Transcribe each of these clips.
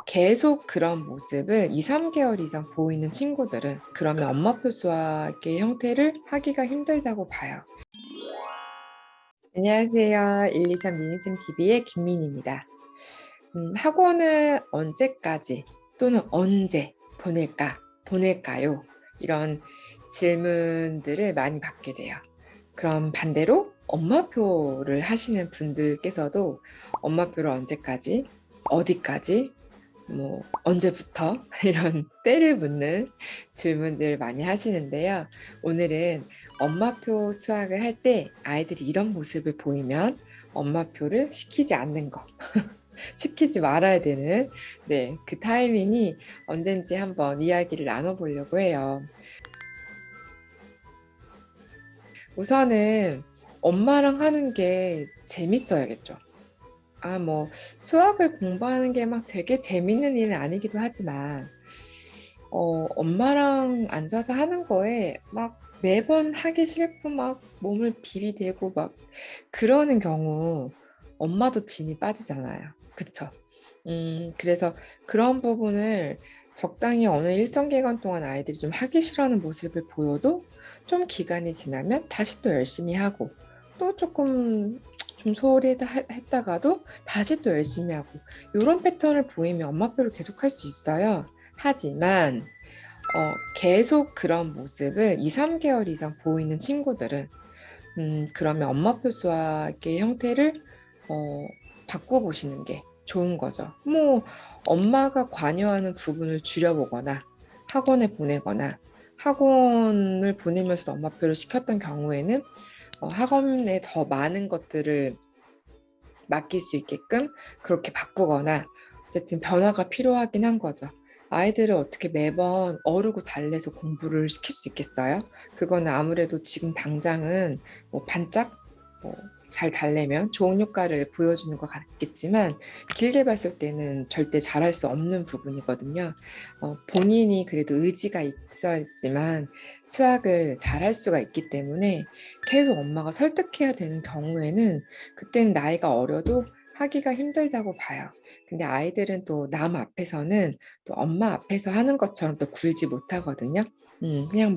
계속 그런 모습을 2, 3개월 이상 보이는 친구들은 그러면 엄마표 수학의 형태를 하기가 힘들다고 봐요. 안녕하세요. 123 미니쌤 TV의 김민희입니다. 학원을 언제까지 또는 언제 보낼까요? 이런 질문들을 많이 받게 돼요. 그럼 반대로 엄마표를 하시는 분들께서도 엄마표를 언제까지, 어디까지, 언제부터 이런 때를 묻는 질문들을 많이 하시는데요. 오늘은 엄마표 수학을 할 때 아이들이 이런 모습을 보이면 엄마표를 시키지 않는 거, 시키지 말아야 되는 그 타이밍이 언젠지 한번 이야기를 나눠보려고 해요. 우선은 엄마랑 하는 게 재밌어야겠죠. 수학을 공부하는 게 막 되게 재밌는 일은 아니기도 하지만, 엄마랑 앉아서 하는 거에 막 매번 하기 싫고 막 몸을 비비대고 막 그러는 경우 엄마도 진이 빠지잖아요. 그쵸? 그래서 그런 부분을 적당히 어느 일정 기간 동안 아이들이 좀 하기 싫어하는 모습을 보여도 좀 기간이 지나면 다시 또 열심히 하고 또 조금 좀 소홀히 했다가도 다시 또 열심히 하고 이런 패턴을 보이면 엄마표를 계속 할 수 있어요. 하지만 계속 그런 모습을 2, 3개월 이상 보이는 친구들은 그러면 엄마표 수학의 형태를 바꿔보시는 게 좋은 거죠. 엄마가 관여하는 부분을 줄여보거나 학원에 보내거나 학원을 보내면서도 엄마표를 시켰던 경우에는 학원에 더 많은 것들을 맡길 수 있게끔 그렇게 바꾸거나 어쨌든 변화가 필요하긴 한 거죠. 아이들을 어떻게 매번 어르고 달래서 공부를 시킬 수 있겠어요? 그거는 아무래도 지금 당장은 반짝 잘 달래면 좋은 효과를 보여주는 것 같겠지만 길게 봤을 때는 절대 잘할 수 없는 부분이거든요. 본인이 그래도 의지가 있어야지만 수학을 잘할 수가 있기 때문에 계속 엄마가 설득해야 되는 경우에는 그때는 나이가 어려도 하기가 힘들다고 봐요. 근데 아이들은 또 남 앞에서는 또 엄마 앞에서 하는 것처럼 또 굴지 못하거든요. 그냥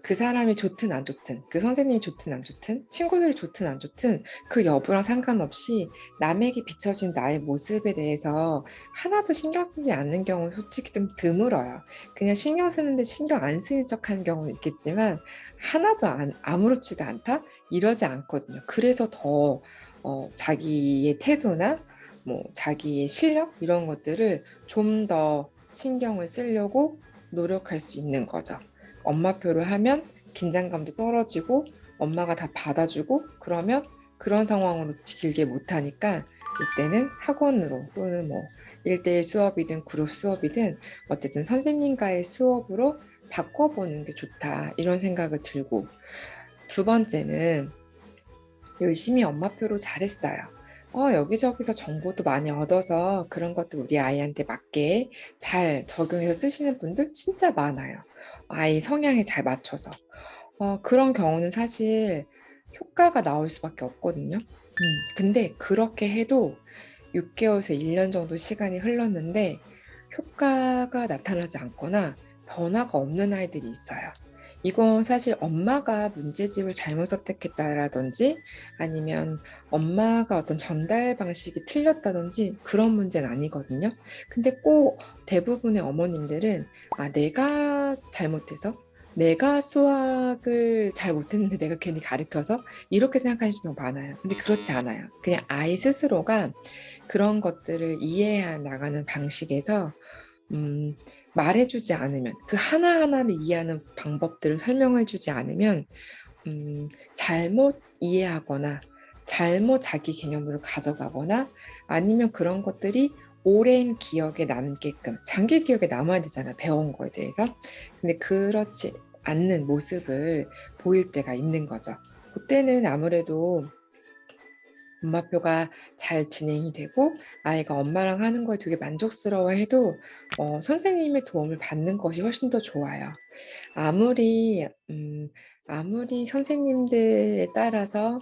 그 사람이 좋든 안 좋든, 그 선생님이 좋든 안 좋든, 친구들이 좋든 안 좋든, 그 여부랑 상관없이 남에게 비춰진 나의 모습에 대해서 하나도 신경 쓰지 않는 경우는 솔직히 좀 드물어요. 그냥 신경 쓰는데 신경 안 쓰는 척 하는 경우는 있겠지만, 하나도 아무렇지도 않다? 이러지 않거든요. 그래서 더 자기의 태도나 자기의 실력 이런 것들을 좀 더 신경을 쓰려고 노력할 수 있는 거죠. 엄마표를 하면 긴장감도 떨어지고 엄마가 다 받아주고 그러면 그런 상황으로 길게 못하니까 이때는 학원으로 또는 1대1 수업이든 그룹 수업이든 어쨌든 선생님과의 수업으로 바꿔보는 게 좋다 이런 생각을 들고 두 번째는 열심히 엄마표로 잘했어요. 여기저기서 정보도 많이 얻어서 그런 것도 우리 아이한테 맞게 잘 적용해서 쓰시는 분들 진짜 많아요. 아이 성향에 잘 맞춰서. 그런 경우는 사실 효과가 나올 수밖에 없거든요. 근데 그렇게 해도 6개월에서 1년 정도 시간이 흘렀는데 효과가 나타나지 않거나 변화가 없는 아이들이 있어요. 이건 사실 엄마가 문제집을 잘못 선택했다라든지 아니면 엄마가 어떤 전달 방식이 틀렸다든지 그런 문제는 아니거든요. 근데 꼭 대부분의 어머님들은 내가 잘못해서 내가 수학을 잘 못했는데 내가 괜히 가르쳐서 이렇게 생각하시는 경우 많아요. 근데 그렇지 않아요. 그냥 아이 스스로가 그런 것들을 이해해 나가는 방식에서 음, 말해주지 않으면 그 하나하나를 이해하는 방법들을 설명해주지 않으면 잘못 이해하거나 잘못 자기 개념으로 가져가거나 아니면 그런 것들이 오랜 기억에 남게끔 장기 기억에 남아야 되잖아 배운 거에 대해서 근데 그렇지 않는 모습을 보일 때가 있는 거죠. 그때는 아무래도 엄마표가 잘 진행이 되고 아이가 엄마랑 하는 거에 되게 만족스러워해도 선생님의 도움을 받는 것이 훨씬 더 좋아요. 아무리 선생님들에 따라서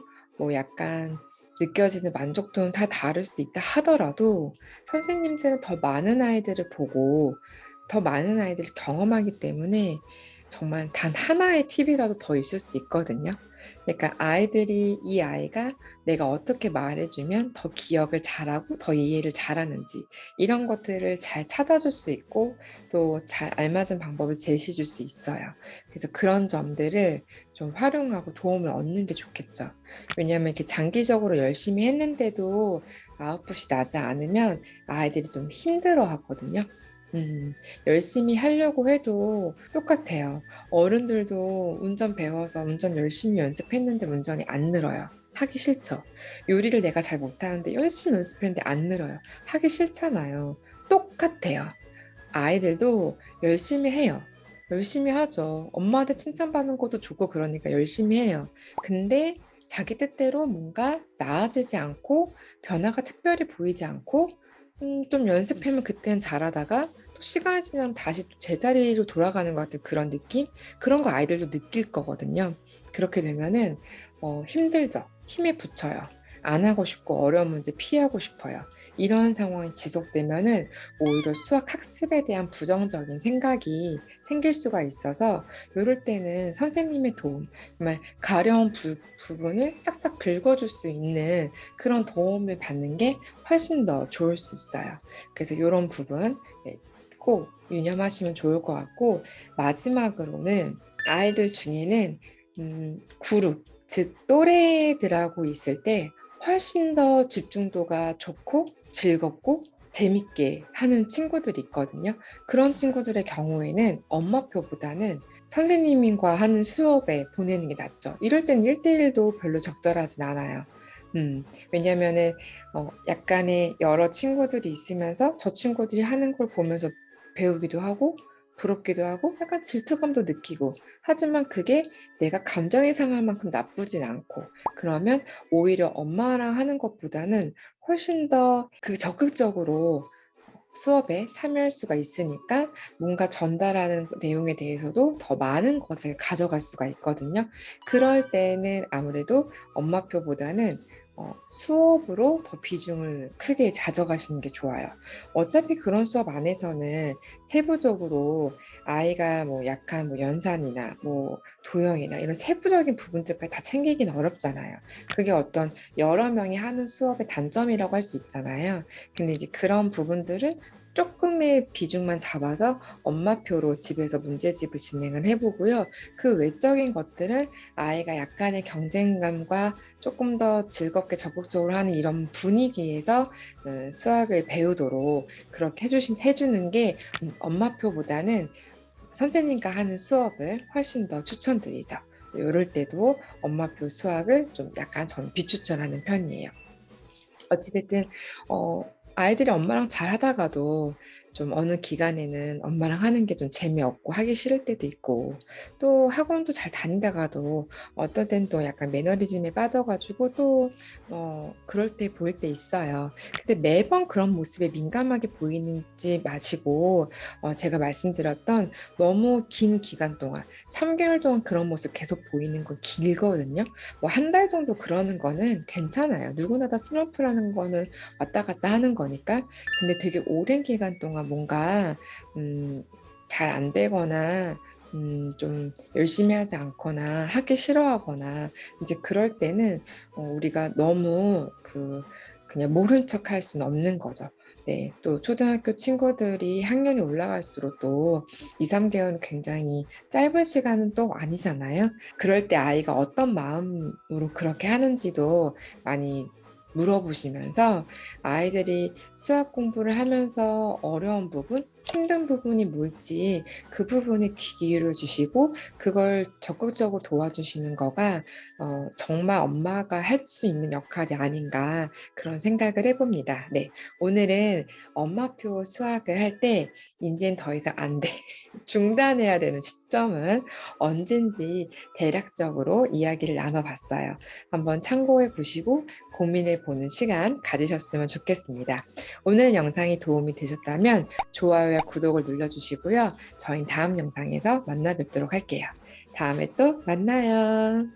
약간 느껴지는 만족도는 다 다를 수 있다 하더라도 선생님들은 더 많은 아이들을 보고 더 많은 아이들을 경험하기 때문에 정말 단 하나의 팁이라도 더 있을 수 있거든요. 그러니까 아이들이 이 아이가 내가 어떻게 말해주면 더 기억을 잘하고 더 이해를 잘하는지 이런 것들을 잘 찾아줄 수 있고 또 잘 알맞은 방법을 제시해 줄 수 있어요. 그래서 그런 점들을 좀 활용하고 도움을 얻는 게 좋겠죠. 왜냐하면 이렇게 장기적으로 열심히 했는데도 아웃풋이 나지 않으면 아이들이 좀 힘들어 하거든요. 열심히 하려고 해도 똑같아요. 어른들도 운전 배워서 운전 열심히 연습했는데 운전이 안 늘어요. 하기 싫죠. 요리를 내가 잘 못하는데 열심히 연습했는데 안 늘어요. 하기 싫잖아요. 똑같아요. 아이들도 열심히 해요. 열심히 하죠. 엄마한테 칭찬받는 것도 좋고 그러니까 열심히 해요. 근데 자기 뜻대로 뭔가 나아지지 않고 변화가 특별히 보이지 않고 좀 연습하면 그때는 잘하다가 또 시간이 지나면 다시 또 제자리로 돌아가는 것 같은 그런 느낌? 그런 거 아이들도 느낄 거거든요. 그렇게 되면은 힘들죠. 힘에 부쳐요. 안 하고 싶고 어려운 문제 피하고 싶어요. 이런 상황이 지속되면은 오히려 수학 학습에 대한 부정적인 생각이 생길 수가 있어서 이럴 때는 선생님의 도움, 정말 가려운 부분을 싹싹 긁어줄 수 있는 그런 도움을 받는 게 훨씬 더 좋을 수 있어요. 그래서 이런 부분 꼭 유념하시면 좋을 것 같고 마지막으로는 아이들 중에는 그룹, 즉 또래들하고 있을 때 훨씬 더 집중도가 좋고 즐겁고 재밌게 하는 친구들이 있거든요. 그런 친구들의 경우에는 엄마표보다는 선생님과 하는 수업에 보내는 게 낫죠. 이럴 때는 1대1도 별로 적절하진 않아요. 왜냐면은 약간의 여러 친구들이 있으면서 저 친구들이 하는 걸 보면서 배우기도 하고 부럽기도 하고 약간 질투감도 느끼고 하지만 그게 내가 감정이 상할 만큼 나쁘진 않고 그러면 오히려 엄마랑 하는 것보다는 훨씬 더 그 적극적으로 수업에 참여할 수가 있으니까 뭔가 전달하는 내용에 대해서도 더 많은 것을 가져갈 수가 있거든요. 그럴 때는 아무래도 엄마표보다는 수업으로 더 비중을 크게 가져가시는 게 좋아요. 어차피 그런 수업 안에서는 세부적으로 아이가 뭐 약한 뭐 연산이나 뭐 도형이나 이런 세부적인 부분들까지 다 챙기긴 어렵잖아요. 그게 어떤 여러 명이 하는 수업의 단점이라고 할 수 있잖아요. 근데 이제 그런 부분들을 조금의 비중만 잡아서 엄마표로 집에서 문제집을 진행을 해보고요. 그 외적인 것들은 아이가 약간의 경쟁감과 조금 더 즐겁게 적극적으로 하는 이런 분위기에서 수학을 배우도록 그렇게 해주는 게 엄마표보다는 선생님과 하는 수업을 훨씬 더 추천드리죠. 이럴 때도 엄마표 수학을 좀 약간 저는 비추천하는 편이에요. 어찌됐든 아이들이 엄마랑 잘 하다가도 좀 어느 기간에는 엄마랑 하는 게 좀 재미없고 하기 싫을 때도 있고 또 학원도 잘 다니다가도 어떨 땐 또 약간 매너리즘에 빠져가지고 또 그럴 때 보일 때 있어요. 근데 매번 그런 모습에 민감하게 보이는지 마시고 제가 말씀드렸던 너무 긴 기간 동안 3개월 동안 그런 모습 계속 보이는 건 길거든요. 뭐 한 달 정도 그러는 거는 괜찮아요. 누구나 다 슬럼프라는 거는 왔다 갔다 하는 거니까. 근데 되게 오랜 기간 동안 뭔가 잘 안 되거나 좀 열심히 하지 않거나 하기 싫어하거나 이제 그럴 때는 우리가 너무 그냥 모른 척 할 수는 없는 거죠. 네, 또 초등학교 친구들이 학년이 올라갈수록 또 2, 3개월은 굉장히 짧은 시간은 또 아니잖아요. 그럴 때 아이가 어떤 마음으로 그렇게 하는지도 많이 물어보시면서 아이들이 수학 공부를 하면서 어려운 부분, 힘든 부분이 뭘지 그 부분에 귀 기울여 주시고 그걸 적극적으로 도와주시는 거가 정말 엄마가 할 수 있는 역할이 아닌가 그런 생각을 해봅니다. 네, 오늘은 엄마표 수학을 할 때 이젠 더 이상 안 돼. 중단해야 되는 시점은 언젠지 대략적으로 이야기를 나눠봤어요. 한번 참고해 보시고 고민해 보는 시간 가지셨으면 좋겠습니다. 오늘 영상이 도움이 되셨다면 좋아요와 구독을 눌러주시고요. 저희 다음 영상에서 만나 뵙도록 할게요. 다음에 또 만나요.